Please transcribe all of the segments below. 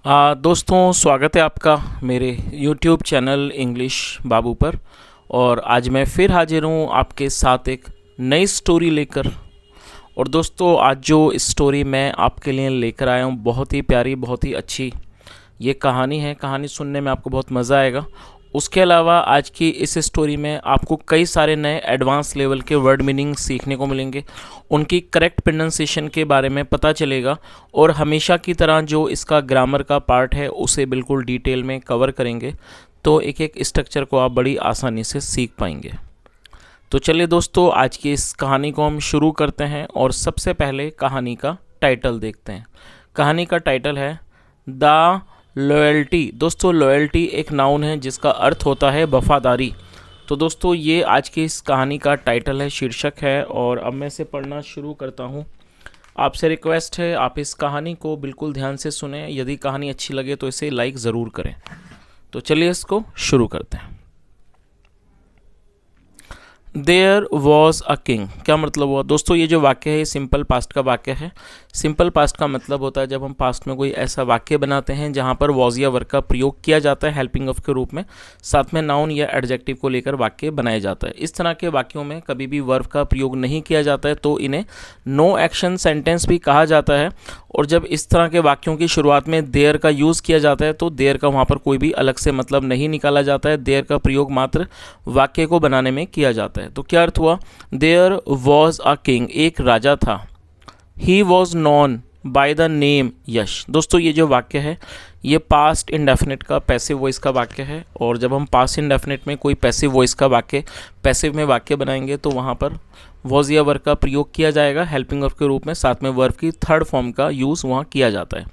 दोस्तों, स्वागत है आपका मेरे YouTube चैनल इंग्लिश बाबू पर। और आज मैं फिर हाजिर हूँ आपके साथ एक नई स्टोरी लेकर। और दोस्तों, आज जो स्टोरी मैं आपके लिए लेकर आया हूँ बहुत ही प्यारी, बहुत ही अच्छी ये कहानी है। कहानी सुनने में आपको बहुत मज़ा आएगा। उसके अलावा आज की इस स्टोरी में आपको कई सारे नए एडवांस लेवल के वर्ड मीनिंग सीखने को मिलेंगे, उनकी करेक्ट प्रोनाउंसिएशन के बारे में पता चलेगा। और हमेशा की तरह जो इसका ग्रामर का पार्ट है उसे बिल्कुल डिटेल में कवर करेंगे, तो एक एक स्ट्रक्चर को आप बड़ी आसानी से सीख पाएंगे। तो चलिए दोस्तों, आज की इस कहानी को हम शुरू करते हैं। और सबसे पहले कहानी का टाइटल देखते हैं। कहानी का टाइटल है द लॉयल्टी। दोस्तों, लॉयल्टी एक नाउन है जिसका अर्थ होता है वफादारी। तो दोस्तों, ये आज की इस कहानी का टाइटल है, शीर्षक है। और अब मैं इसे पढ़ना शुरू करता हूँ। आपसे रिक्वेस्ट है, आप इस कहानी को बिल्कुल ध्यान से सुने। यदि कहानी अच्छी लगे तो इसे लाइक ज़रूर करें। तो चलिए इसको शुरू करते हैं। There was a king. क्या मतलब हुआ दोस्तों? ये जो वाक्य है ये सिंपल पास्ट का वाक्य है। सिंपल पास्ट का मतलब होता है जब हम पास्ट में कोई ऐसा वाक्य बनाते हैं जहाँ पर वॉज या वर्ब का प्रयोग किया जाता है हेल्पिंग ऑफ के रूप में, साथ में नाउन या एडजेक्टिव को लेकर वाक्य बनाया जाता है। इस तरह के वाक्यों में कभी भी वर्ब का प्रयोग नहीं किया जाता है, तो इन्हें नो एक्शन सेंटेंस भी कहा जाता है। और जब इस तरह के वाक्यों की शुरुआत में देयर का यूज़ किया जाता है तो देयर का वहाँ पर कोई भी अलग से मतलब नहीं निकाला जाता है। देयर का प्रयोग मात्र वाक्य को बनाने में किया जाता है। तो क्या अर्थ हुआ? देयर वॉज अ किंग, एक राजा था। He was known by the name Yash. दोस्तों, ये जो वाक्य है ये पास्ट इंडेफिनिट का पैसिव वॉइस का वाक्य है। और जब हम पास्ट इंडेफिनिट में कोई पैसिव वॉइस का वाक्य पैसिव में वाक्य बनाएंगे तो वहाँ पर वॉज या वर्ब का प्रयोग किया जाएगा हेल्पिंग ऑफ के रूप में, साथ में वर्ब की थर्ड फॉर्म का यूज़ वहाँ किया जाता है।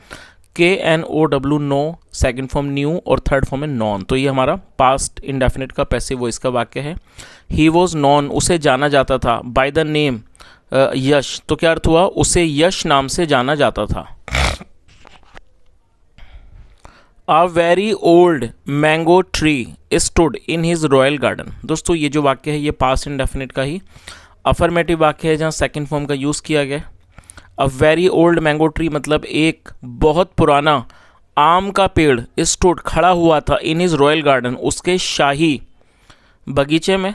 KNOW know, second form knew और थर्ड फॉर्म है नॉन। तो ये हमारा पास्ट इंडेफिनिट का पैसिव वॉइस का वाक्य है। ही वॉज नॉन, उसे जाना जाता था। बाय द नेम यश, तो क्या अर्थ हुआ? उसे यश नाम से जाना जाता था। A very old mango tree stood in his royal garden. दोस्तों, ये जो वाक्य है ये पास्ट इंडेफिनिट का ही अफर्मेटिव वाक्य है जहाँ सेकंड फॉर्म का यूज़ किया गया। A very old mango tree मतलब एक बहुत पुराना आम का पेड़ स्टूड खड़ा हुआ था इन हिज रॉयल गार्डन, उसके शाही बगीचे में।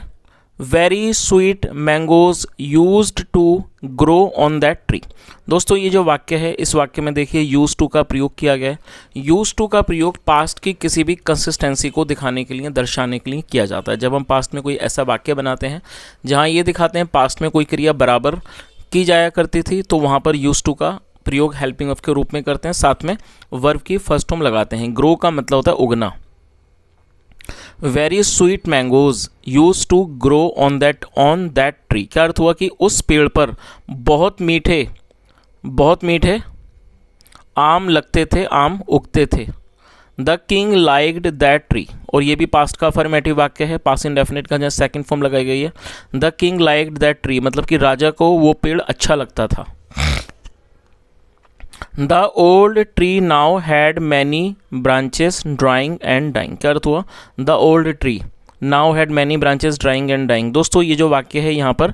Very sweet mangoes used to grow on that tree. दोस्तों, ये जो वाक्य है इस वाक्य में देखिए यूज टू का प्रयोग किया गया है। यूज टू का प्रयोग पास्ट की किसी भी कंसिस्टेंसी को दिखाने के लिए, दर्शाने के लिए किया जाता है। जब हम पास्ट में कोई ऐसा वाक्य बनाते हैं जहाँ ये दिखाते हैं पास्ट में कोई क्रिया बराबर की जाया करती थी, तो वहाँ पर यूज टू का प्रयोग हेल्पिंग ऑफ के रूप में करते हैं, साथ में वर्ब की फर्स्ट फॉर्म लगाते हैं। ग्रो का मतलब होता है उगना। Very sweet mangoes use to grow on that tree. क्या अर्थ हुआ कि उस पेड़ पर बहुत मीठे आम लगते थे, आम उगते थे। The king liked that tree, और ये भी पास्ट का अफर्मेटिव वाक्य है, पास्ट इंडेफिनिट का जहाँ सेकंड फॉर्म लगाई गई है। The king liked that tree मतलब कि राजा को वो पेड़ अच्छा लगता था। The old tree now had many branches drying and dying. क्या अर्थ हुआ? The old tree now had many branches drying and dying. दोस्तों, ये जो वाक्य है यहाँ पर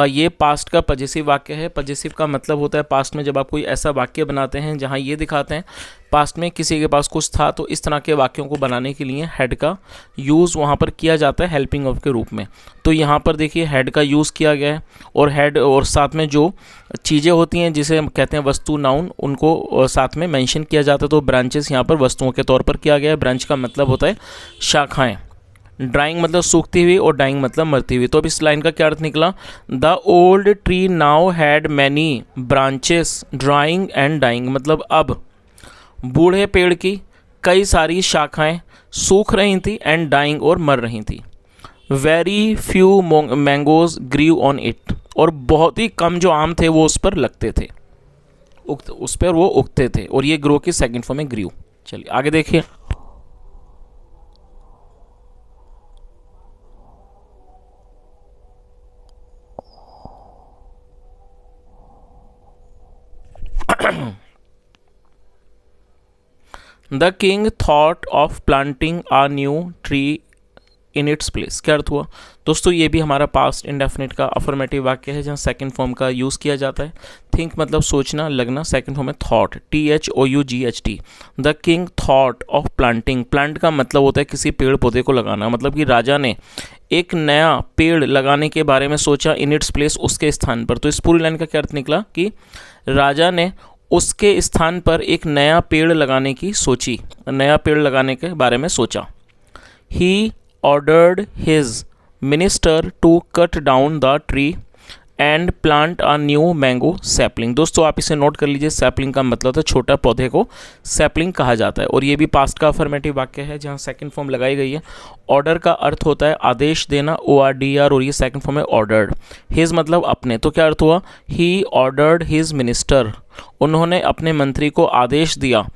ये पास्ट का पजेसिव वाक्य है। पजेसिव का मतलब होता है पास्ट में जब आप कोई ऐसा वाक्य बनाते हैं जहाँ ये दिखाते हैं पास्ट में किसी के पास कुछ था, तो इस तरह के वाक्यों को बनाने के लिए हेड का यूज़ वहाँ पर किया जाता है हेल्पिंग ऑफ के रूप में। तो यहाँ पर देखिए हेड का यूज़ किया गया है, और हेड और साथ में जो चीज़ें होती हैं जिसे हम कहते हैं वस्तु, नाउन, उनको साथ में मेंशन किया जाता है। तो ब्रांचेस यहाँ पर वस्तुओं के तौर पर किया गया है। ब्रांच का मतलब होता है शाखाएँ। ड्राइंग मतलब सूखती हुई और डाइंग मतलब मरती हुई। तो अब इस लाइन का क्या अर्थ निकला? The old tree now had many branches drying and dying मतलब अब बूढ़े पेड़ की कई सारी शाखाएं सूख रही थी एंड डाइंग और मर रही थी। Very few mangoes grew on it, और बहुत ही कम जो आम थे वो उस पर लगते थे, उस पर वो उगते थे। और ये ग्रो की सेकंड फॉर्म में ग्रीव। चलिए आगे देखिए। The king thought of planting a new tree in its place. क्या अर्थ हुआ? दोस्तों ये भी हमारा पास्ट इंडेफिनिट का अफर्मेटिव वाक्य है जहाँ सेकंड फॉर्म का यूज़ किया जाता है। थिंक मतलब सोचना, लगना, सेकंड फॉर्म है thought, THOUGHT। The king thought of planting. Plant का मतलब होता है किसी पेड़ पौधे को लगाना, मतलब कि राजा ने एक नया पेड़ लगाने के बारे में सोचा, इन इट्स प्लेस, उसके स्थान पर। तो इस पूरी लाइन का क्या अर्थ निकला कि राजा ने उसके स्थान पर एक नया पेड़ लगाने की सोची, नया पेड़ लगाने के बारे में सोचा। He ordered his minister to cut down the tree and plant a new mango sapling. दोस्तों आप इसे नोट कर लीजिए, सैपलिंग का मतलब होता है छोटा पौधे को सैपलिंग कहा जाता है। और ये भी पास्ट का अफर्मेटिव वाक्य है जहाँ सेकंड फॉर्म लगाई गई है। ऑर्डर का अर्थ होता है आदेश देना, ORDR, और ये सेकंड फॉर्म है ऑर्डर्ड। हिज मतलब अपने, तो क्या अर्थ हुआ, ही ऑर्डर्ड हिज मिनिस्टर, उन्होंने अपने मंत्री को आदेश दिया,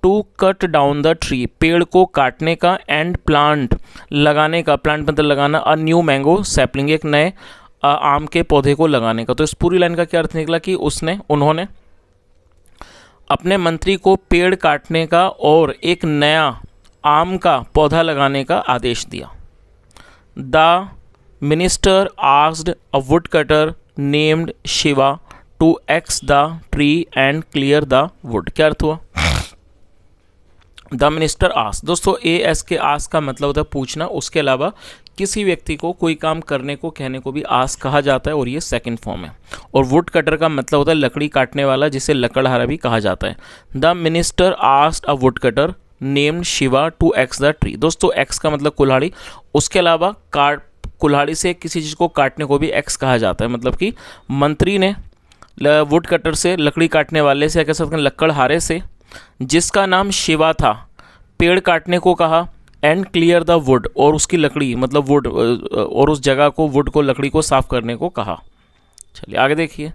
to cut down the tree, पेड़ को काटने का, एंड प्लांट लगाने का, प्लांट मतलब लगाना, अ न्यू मैंगो सैपलिंग, एक नए आम के पौधे को लगाने का। तो इस पूरी लाइन का क्या अर्थ निकला कि उन्होंने अपने मंत्री को पेड़ काटने का और एक नया आम का पौधा लगाने का आदेश दिया। The minister asked a wood cutter named Shiva to axe the tree and clear the wood. क्या अर्थ हुआ, द मिनिस्टर आस्क। दोस्तों AS के आस्क का मतलब होता है पूछना, उसके अलावा किसी व्यक्ति को कोई काम करने को, कहने को भी आस्क कहा जाता है, और ये सेकंड फॉर्म है। और वुड कटर का मतलब होता है लकड़ी काटने वाला, जिसे लकड़हारा भी कहा जाता है। The minister asked a wood cutter named Shiva to axe the tree. दोस्तों एक्स का मतलब कुल्हाड़ी, उसके अलावा कुल्हाड़ी से किसी चीज़ को काटने को भी एक्स कहा जाता है। मतलब कि मंत्री ने वुड कटर से, लकड़ी काटने वाले से, कह सकते हैं लकड़हारे से, जिसका नाम शिवा था, पेड़ काटने को कहा, एंड क्लियर द वुड, और उसकी लकड़ी मतलब वुड, और उस जगह को, वुड को, लकड़ी को साफ करने को कहा। चलिए आगे देखिए।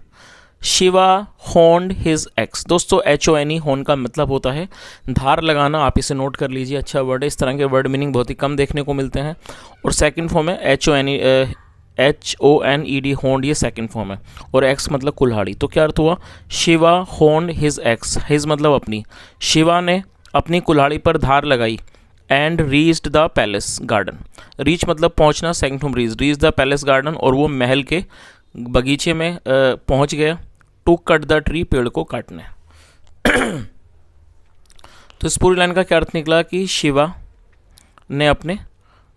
Shiva होन्ड his ex. दोस्तों HONE, होन का मतलब होता है धार लगाना, आप इसे नोट कर लीजिए, अच्छा वर्ड है। इस तरह के वर्ड मीनिंग बहुत ही कम देखने को मिलते हैं। और सेकंड फॉर्म है HONED, होन्ड, ये सेकंड फॉर्म है, और एक्स मतलब कुल्हाड़ी। तो क्या अर्थ हुआ, शिवा होन्ड हिज एक्स, हिज मतलब अपनी, शिवा ने अपनी कुल्हाड़ी पर धार लगाई, and reached the palace garden. Reach मतलब पहुंचना, second form reach the palace garden, और वो महल के बगीचे में पहुंच गया। टू कट द ट्री, पेड़ को काटने। तो इस पूरी लाइन का क्या अर्थ निकला कि शिवा ने अपने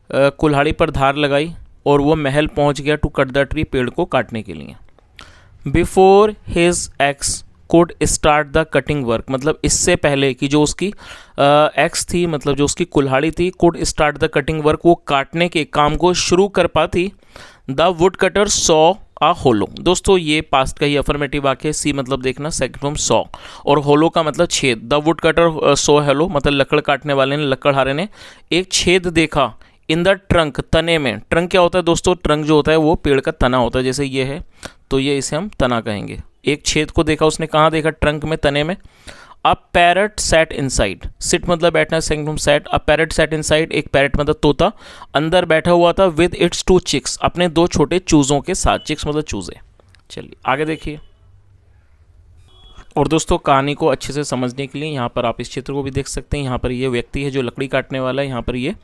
कुल्हाड़ी पर धार लगाई और वो महल पहुंच गया, टू कट द ट्री, पेड़ को काटने के लिए। Before his ex could start the cutting work, मतलब इससे पहले कि जो उसकी एक्स थी, मतलब जो उसकी कुल्हाड़ी थी, could start the cutting work, वो काटने के काम को शुरू कर पाती। The wood cutter saw a hollow. दोस्तों ये पास्ट का ही अफर्मेटिव वाक्य है। सी मतलब देखना, सेकंड फॉर्म सॉ, और होलो का मतलब छेद। The wood cutter saw hello, मतलब लकड़ काटने वाले ने, लकड़हारे ने एक छेद देखा, इन द ट्रंक, तने में। ट्रंक क्या होता है दोस्तों, ट्रंक जो होता है वो पेड़ का तना होता है, जैसे ये है, तो ये इसे हम तना कहेंगे। एक छेद को देखा उसने, कहाँ देखा, ट्रंक में, तने में। A parrot sat inside, sit मतलब बैठना, second form sat. A parrot sat inside, एक पैरट मतलब तोता अंदर बैठा हुआ था, विद इट्स 2 चिक्स, अपने 2 छोटे चूजों के साथ। चिक्स मतलब चूजे। चलिए आगे देखिए। और दोस्तों कहानी को अच्छे से समझने के लिए यहाँ पर आप इस चित्र को भी देख सकते हैं। यहाँ पर ये व्यक्ति है जो लकड़ी काटने वाला है, यहाँ पर ये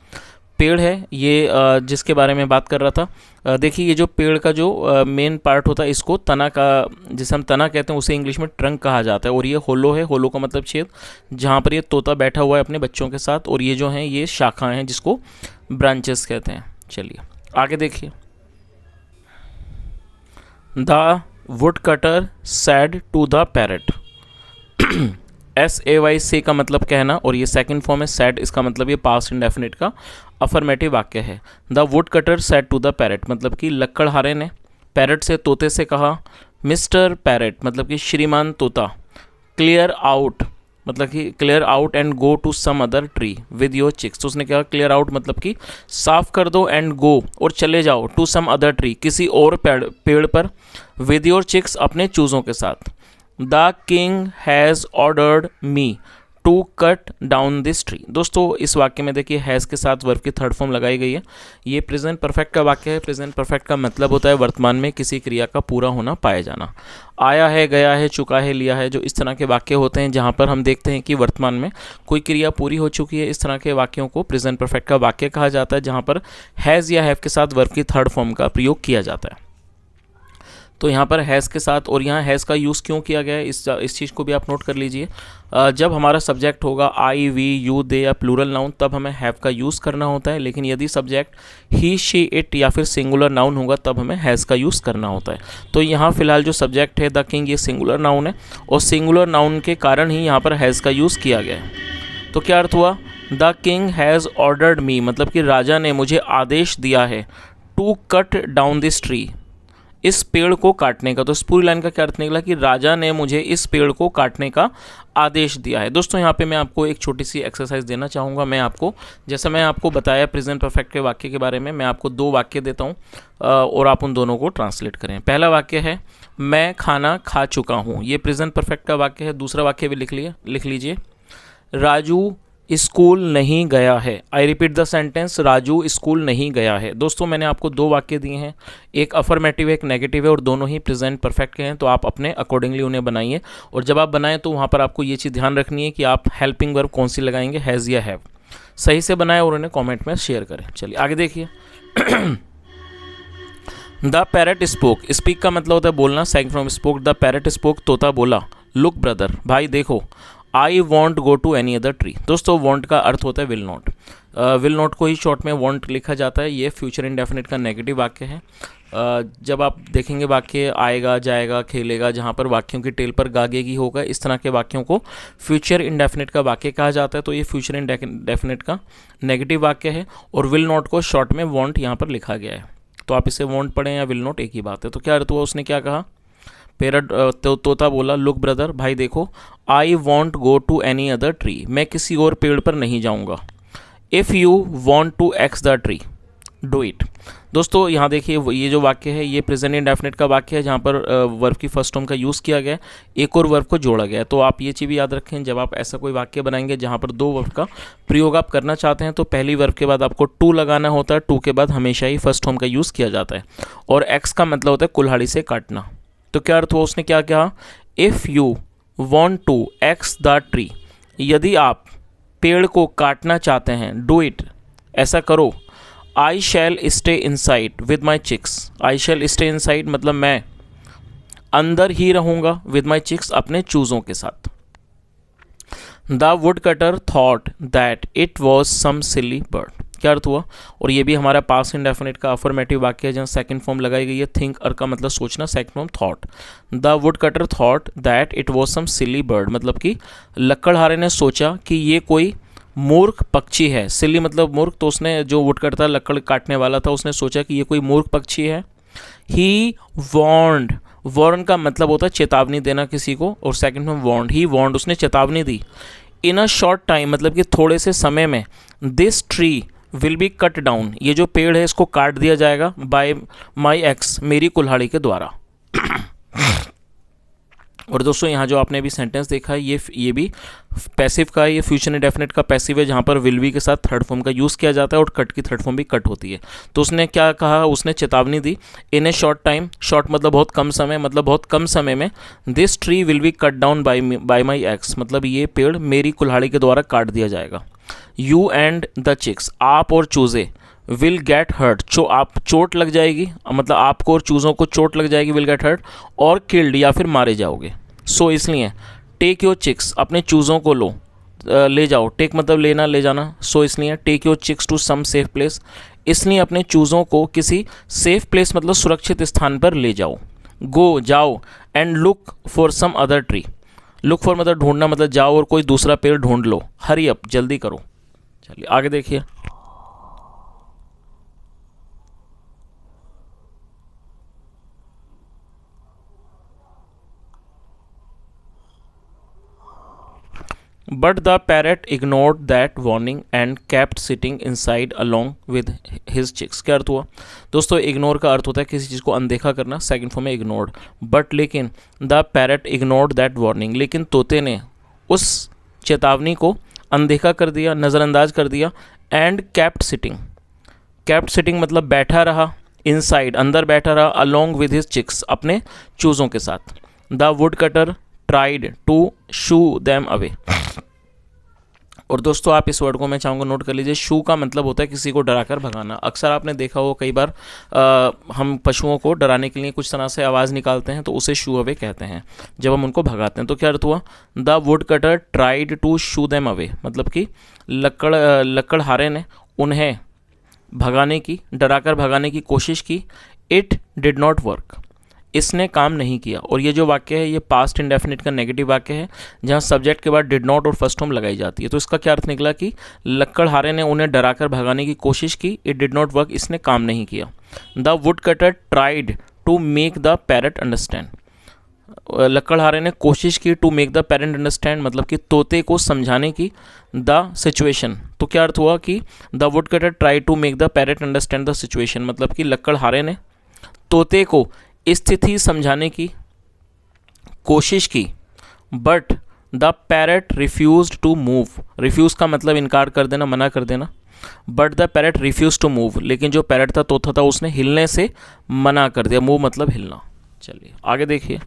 पेड़ है, ये जिसके बारे में बात कर रहा था। देखिए ये जो पेड़ का जो मेन पार्ट होता है, इसको तना का, जिसे हम तना कहते हैं, उसे इंग्लिश में ट्रंक कहा जाता है। और ये होलो है, होलो का मतलब छेद, जहाँ पर ये तोता बैठा हुआ है अपने बच्चों के साथ। और ये जो हैं ये शाखाएं हैं, जिसको ब्रांचेस कहते हैं। चलिए आगे देखिए। The wood cutter said to the parrot. SAYC का मतलब कहना, और ये सेकंड फॉर्म है सैड, इसका मतलब ये पास्ट इंडेफिनिट का अफर्मेटिव वाक्य है। The wood cutter said to the parrot, मतलब कि लकड़हारे ने पैरट से, तोते से कहा, मिस्टर पैरट मतलब कि श्रीमान तोता, क्लियर आउट मतलब कि clear out and go to some other tree with your chicks. तो उसने कहा क्लियर आउट मतलब कि साफ कर दो, एंड गो और चले जाओ, टू सम अदर ट्री किसी और पेड़ पर, विद योर चिक्स अपने चूज़ों के साथ। The king has ordered me to cut down this tree. दोस्तों इस वाक्य में देखिए हैज़ के साथ वर्ब की थर्ड फॉर्म लगाई गई है। ये प्रेजेंट परफेक्ट का वाक्य है। प्रेजेंट परफेक्ट का मतलब होता है वर्तमान में किसी क्रिया का पूरा होना, पाया जाना। आया है, गया है, चुका है, लिया है, जो इस तरह के वाक्य होते हैं जहाँ पर हम देखते हैं कि वर्तमान में कोई क्रिया पूरी हो चुकी है, इस तरह के वाक्यों को प्रेजेंट परफेक्ट का वाक्य कहा जाता है, जहाँ पर हैज़ या हैव के साथ वर्ब की थर्ड फॉर्म का प्रयोग किया जाता है। तो यहाँ पर हैज़ के साथ, और यहाँ हैज़ का यूज़ क्यों किया गया है इस चीज़ को भी आप नोट कर लीजिए। जब हमारा सब्जेक्ट होगा आई, वी, यू, दे या प्लूरल नाउन, तब हमें हैव का यूज़ करना होता है। लेकिन यदि सब्जेक्ट ही, शी, इट या फिर सिंगुलर नाउन होगा तब हमें हैज़ का यूज़ करना होता है। तो यहाँ फिलहाल जो सब्जेक्ट है द किंग, ये सिंगुलर नाउन है और सिंगुलर नाउन के कारण ही यहाँ पर हैज़ का यूज़ किया गया है। तो क्या अर्थ हुआ? The king has ordered me, मतलब कि राजा ने मुझे आदेश दिया है to cut down this tree, इस पेड़ को काटने का। तो इस पूरी लाइन का क्या अर्थ निकला कि राजा ने मुझे इस पेड़ को काटने का आदेश दिया है। दोस्तों यहाँ पे मैं आपको एक छोटी सी एक्सरसाइज देना चाहूँगा। मैं आपको, जैसा मैं आपको बताया प्रेजेंट परफेक्ट के वाक्य के बारे में, मैं आपको दो वाक्य देता हूँ और आप उन दोनों को ट्रांसलेट करें। पहला वाक्य है मैं खाना खा चुका हूँ, ये प्रेजेंट परफेक्ट का वाक्य है। दूसरा वाक्य भी लिख लीजिए, राजू स्कूल नहीं गया है। I repeat the sentence, Raju school नहीं गया है। दोस्तों मैंने आपको दो वाक्य दिए हैं, एक अफर्मेटिव है, एक नेगेटिव है, और दोनों ही प्रेजेंट परफेक्ट के हैं। तो आप अपने अकॉर्डिंगली उन्हें बनाइए, और जब आप बनाएं तो वहाँ पर आपको ये चीज़ ध्यान रखनी है कि आप हेल्पिंग वर्ब कौन सी लगाएंगे, हैज़ या हैव। सही से बनाएं और उन्हें कॉमेंट में शेयर करें। चलिए आगे देखिए। द पैरट स्पोक, स्पीक का मतलब होता है बोलना, second from spoke. The parrot spoke, तोता बोला। लुक ब्रदर, भाई देखो। I won't go to any other tree. दोस्तों वॉन्ट का अर्थ होता है विल नॉट। विल नॉट को ही शॉर्ट में वॉन्ट लिखा जाता है। ये फ्यूचर इंडेफिनिट का नेगेटिव वाक्य है। जब आप देखेंगे वाक्य आएगा, जाएगा, खेलेगा, जहाँ पर वाक्यों की टेल पर गागेगी होगा, इस तरह के वाक्यों को फ्यूचर इंडेफिनिट का वाक्य कहा जाता है। तो ये फ्यूचर इंडेफिनिट का नेगेटिव वाक्य है, और विल नॉट को शॉर्ट में वॉन्ट यहाँ पर लिखा गया है। तो आप इसे वॉन्ट पढ़ें या विल नॉट, एक ही बात है। तो क्या अर्थ हुआ, उसने क्या कहा? पैरट तोता बोला, लुक ब्रदर, भाई देखो। I won't go to any other tree, मैं किसी और पेड़ पर नहीं जाऊँगा। If you want to axe the tree, do it. दोस्तों यहाँ देखिए, ये जो वाक्य है ये प्रेजेंट इंडेफिनिट का वाक्य है, जहाँ पर वर्ब की फर्स्ट फॉर्म का यूज़ किया गया है, एक और वर्ब को जोड़ा गया है। तो आप ये चीज़ भी याद रखें, जब आप ऐसा कोई वाक्य बनाएंगे जहाँ पर दो वर्ब का प्रयोग आप करना चाहते हैं, तो पहली वर्ब के बाद आपको टू लगाना होता है। टू के बाद हमेशा ही फर्स्ट फॉर्म का यूज़ किया जाता है, और एक्स का मतलब होता है कुल्हाड़ी से काटना। तो क्या अर्थ हुआ, उसने क्या कहा? If you want to axe the tree, यदि आप पेड़ को काटना चाहते हैं, डू इट, ऐसा करो। I shall stay inside with my chicks. I shall stay inside मतलब मैं अंदर ही रहूँगा, विद माई चिक्स अपने चूज़ों के साथ। The wood cutter thought that it was some silly bird. क्या अर्थ हुआ? और ये भी हमारा पास्ट इंडेफिनिट का अफर्मेटिव वाक्य है, जहाँ सेकंड फॉर्म लगाई गई है। थिंक अर का मतलब सोचना, second form thought. The wood cutter thought that it was some silly bird, मतलब कि लकड़हारे ने सोचा कि ये कोई मूर्ख पक्षी है। सिली मतलब मूर्ख, तो उसने, जो वुड कटर था, लकड़ काटने वाला था, उसने सोचा कि ये कोई मूर्ख पक्षी है। ही वॉर्न्ड, वॉर्न का मतलब होता है चेतावनी देना किसी को, और सेकंड फॉर्म वॉर्न्ड, ही वॉर्न्ड, उसने चेतावनी दी। इन अ शॉर्ट टाइम मतलब कि थोड़े से समय में, this tree will be cut down, ये जो पेड़ है इसको काट दिया जाएगा, बाय माई एक्स, मेरी कुल्हाड़ी के द्वारा। और दोस्तों यहाँ जो आपने अभी सेंटेंस देखा है, ये भी पैसिव का है, ये फ्यूचर इंडेफिनिट का पैसिव है, जहाँ पर विल बी के साथ थर्ड फॉर्म का यूज़ किया जाता है, और कट की थर्ड फॉर्म भी कट होती है। तो उसने क्या कहा, उसने चेतावनी दी। इन ए शॉर्ट टाइम, शॉर्ट मतलब बहुत कम समय, मतलब बहुत कम समय में, this tree will be cut down by my x, मतलब ये पेड़ मेरी कुल्हाड़ी के द्वारा काट दिया जाएगा। यू एंड द चिक्स, आप और चूज़े, विल गेट हर्ट, आप चोट लग जाएगी, मतलब आपको और चूज़ों को चोट लग जाएगी, विल गेट हर्ट, और किल्ड या फिर मारे जाओगे। सो इसलिए टेक योर चिक्स, अपने चूज़ों को लो, ले जाओ। टेक मतलब लेना, ले जाना। सो इसलिए take your chicks to some safe place, इसलिए अपने चूज़ों को किसी सेफ प्लेस मतलब सुरक्षित स्थान पर ले जाओ। गो जाओ, and look for some other tree, look for मतलब ढूंढना, मतलब जाओ और कोई दूसरा पेड़ ढूंढ लो। हरी अप, जल्दी करो। चलिए आगे देखिए। But the parrot ignored that warning and kept sitting inside along with his chicks. क्या अर्थ हुआ? दोस्तों इग्नोर का अर्थ होता है किसी चीज़ को अनदेखा करना, सेकंड फॉर्म में इग्नोर्ड। बट लेकिन the parrot ignored that warning, लेकिन तोते ने उस चेतावनी को अनदेखा कर दिया, नज़रअंदाज कर दिया। एंड केप्ट सिटिंग मतलब बैठा रहा, इनसाइड अंदर बैठा रहा, अलोंग विद हिज चिक्स अपने चूज़ों के साथ। The wood cutter tried to shoo them away. और दोस्तों आप इस वर्ड को मैं चाहूँगा नोट कर लीजिए, शू का मतलब होता है किसी को डराकर भगाना। अक्सर आपने देखा हो कई बार हम पशुओं को डराने के लिए कुछ तरह से आवाज़ निकालते हैं तो उसे शू अवे कहते हैं जब हम उनको भगाते हैं। तो क्या अर्थ हुआ, the wood cutter tried to shoo them away, मतलब कि लकड़हारे ने उन्हें भगाने की, डराकर भगाने की कोशिश की। इट डिड नॉट वर्क, इसने काम नहीं किया। और ये जो वाक्य है ये पास्ट इंडेफिनिट का नेगेटिव वाक्य है जहाँ सब्जेक्ट के बाद डिड नॉट और फर्स्ट फॉर्म लगाई जाती है। तो इसका क्या अर्थ निकला कि लकड़हारे ने उन्हें डराकर भगाने की कोशिश की, इट डिड नॉट वर्क, इसने काम नहीं किया। The wood cutter tried to make the parrot understand, लकड़हारे ने कोशिश की to make the parent understand, मतलब कि तोते को समझाने की, द सिचुएशन। तो क्या अर्थ हुआ कि the wood cutter try to make the parrot understand the situation, मतलब कि लकड़हारे ने तोते को स्थिति समझाने की कोशिश की। But the parrot refused to move, refuse का मतलब इनकार कर देना, मना कर देना। But the parrot refuse to move, लेकिन जो पैरट था, तोता था, उसने हिलने से मना कर दिया। मूव मतलब हिलना। चलिए आगे देखिए।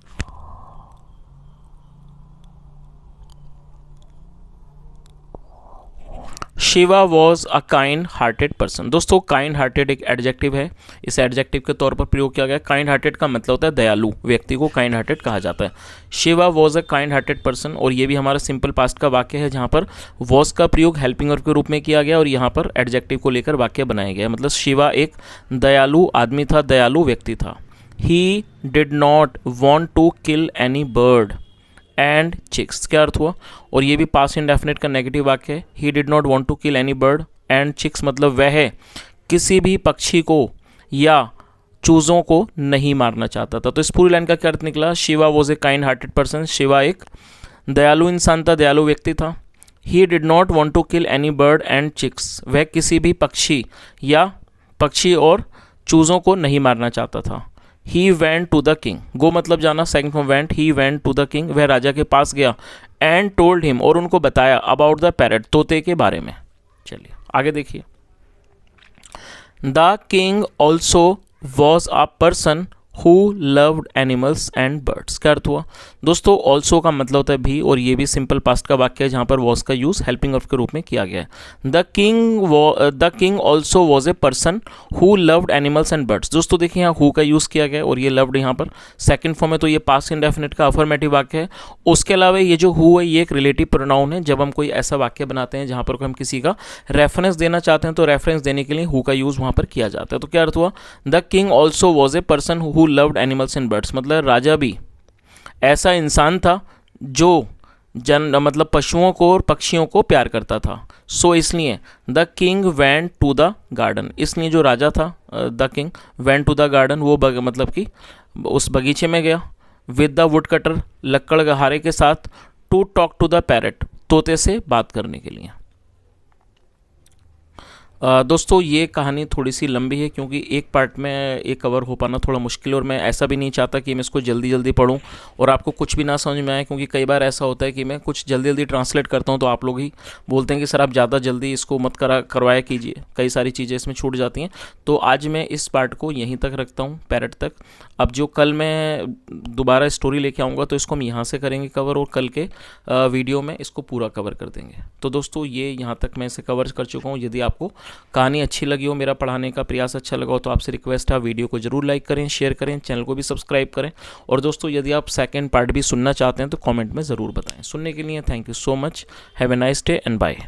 Shiva was a kind hearted person. दोस्तों काइंड हार्टेड एक एडजेक्टिव है, इस एडजेक्टिव के तौर पर प्रयोग किया गया। काइंड हार्टेड का मतलब होता है दयालु, व्यक्ति को काइंड हार्टेड कहा जाता है। Shiva was a kind hearted person, और ये भी हमारा सिंपल पास्ट का वाक्य है जहाँ पर वॉज का प्रयोग हेल्पिंग वर्ब के रूप में किया गया और यहाँ पर एडजेक्टिव को लेकर वाक्य बनाया गया। मतलब शिवा एक दयालु आदमी था, दयालु व्यक्ति था। He did not want to kill any bird and chicks, क्या अर्थ हुआ, और ये भी पास्ट इंडेफिनिट का नेगेटिव वाक्य है। He did not want to kill any bird and chicks, मतलब वह किसी भी पक्षी को या चूज़ों को नहीं मारना चाहता था। तो इस पूरी लाइन का क्या अर्थ निकला, Shiva was a kind hearted person, Shiva एक दयालु इंसान था, दयालु व्यक्ति था। He did not want to kill any bird and chicks, वह किसी भी पक्षी और चूज़ों को नहीं मारना चाहता था। He went to the king, go मतलब जाना, second form went, he went to the king, वह राजा के पास गया। एंड टोल्ड हिम, और उनको बताया, अबाउट द पैरट, तोते के बारे में। चलिए आगे देखिए। The king also was a person who loved animals and birds, क्या अर्थ हुआ दोस्तों, ऑल्सो का मतलब होता है भी, और ये भी सिंपल पास्ट का वाक्य है जहाँ पर वॉज का यूज हेल्पिंग वर्ब के रूप में किया गया है। The king also was a person who loved animals and birds. दोस्तों देखिए यहाँ हु का यूज़ किया गया और ये लव्ड यहाँ पर सेकंड फॉर्म है, तो ये पास्ट इंडेफिनिट का अफर्मेटिव वाक्य है। उसके अलावा ये जो हु है ये एक रिलेटिव प्रोनाउन है। जब हम कोई ऐसा वाक्य बनाते हैं जहाँ पर हम किसी का रेफरेंस देना चाहते हैं तो रेफरेंस देने के लिए हु का यूज़ वहाँ पर किया जाता है। तो क्या अर्थ हुआ, the king also was a person who loved animals and birds, मतलब राजा भी ऐसा इंसान था जो मतलब पशुओं को और पक्षियों को प्यार करता था। सो इसलिए the king went to the garden, इसलिए जो राजा था the king went to the garden, वो मतलब कि उस बगीचे में गया। विद द वुड कटर, लकड़हारे के साथ। To talk to the parrot, तोते से बात करने के लिए। दोस्तों ये कहानी थोड़ी सी लंबी है क्योंकि एक पार्ट में ये कवर हो पाना थोड़ा मुश्किल है, और मैं ऐसा भी नहीं चाहता कि मैं इसको जल्दी जल्दी पढूं और आपको कुछ भी ना समझ में आए, क्योंकि कई बार ऐसा होता है कि मैं कुछ जल्दी जल्दी ट्रांसलेट करता हूं तो आप लोग ही बोलते हैं कि सर आप ज़्यादा जल्दी इसको मत करवाया कीजिए, कई सारी चीज़ें इसमें छूट जाती हैं। तो आज मैं इस पार्ट को यहीं तक रखता हूँ, पैरट तक। अब जो कल मैं दोबारा स्टोरी लेके आऊँगा तो इसको हम यहाँ से करेंगे कवर, और कल के वीडियो में इसको पूरा कवर कर देंगे। तो दोस्तों ये यहाँ तक मैं इसे कवर कर चुका हूँ। यदि आपको कहानी अच्छी लगी हो, मेरा पढ़ाने का प्रयास अच्छा लगा हो, तो आपसे रिक्वेस्ट है वीडियो को जरूर लाइक करें, शेयर करें, चैनल को भी सब्सक्राइब करें। और दोस्तों यदि आप सेकंड पार्ट भी सुनना चाहते हैं तो कमेंट में ज़रूर बताएं। सुनने के लिए thank you so much, have a nice day and bye.